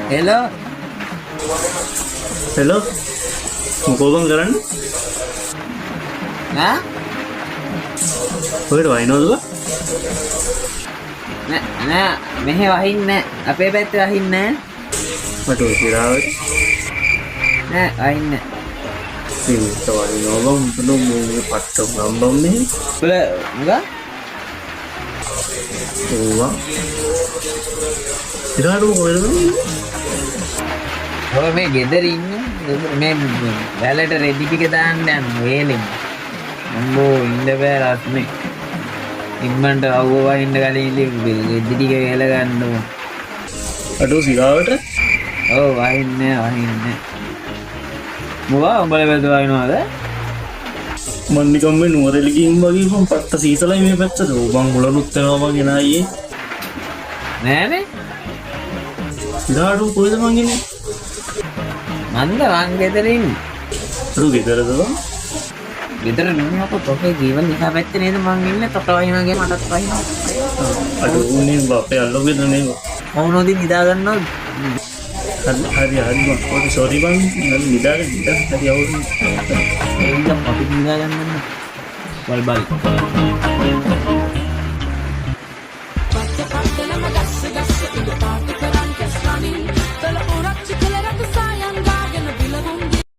Hello. Hello. මොකෝ බං කරන්නේ? Hả? කොහෙද වයින්නවද? Nè, මෙහෙ වහින්නේ අපේ පැත්තේ වහින්නේ මට ඔය සිරාවට නෑ වහින්නේ සින්ත වයින්නවා බං මුතන මූගේ පට්ට ගම්බම්නේ බල මොකක්? ඕවා සිරාට කොහෙද ඔය මේ ගෙදර ඉන්නේ මේ වැලට රෙදි ටික දාන්න යන වේලෙන් අම්බෝ ඉන්න බෑ රස්නේ ඉම්මන්ට අවුව වහින්න කලින් රෙදි ටික වේල ගන්න ඕන අඩෝ සිරාවට ඔව් වහින්නේ මොකා උඹලා වැද වහිනවද මන් නිකම් මේ නුවරඑලි ගිහින් වගේ මම පට්ට සීතලයි මේ පැත්තට ඕබන් උලනුත් වෙනවා මං එන අයියේ නෑනේ සිරාට කොහෙද මං ඉන්නේ මන්ද මං ගෙදරින් අඩෝ ගෙදරද බං ගෙදර නෙමෙයි තොපේ ජීවන නිසා පැත්තේ නේද මං ඉන්නේ තොට වහිනවාගේ මටත් වහිනවා අඩෝ උනේ බපේ අල්ලගෙන නේ මොනෝදි නිදා ගන්නවද හරි මං ඔය සෝරි බං නිදාගෙන හරි අවුරුදු එන්න අපි නිදා ගන්න බල්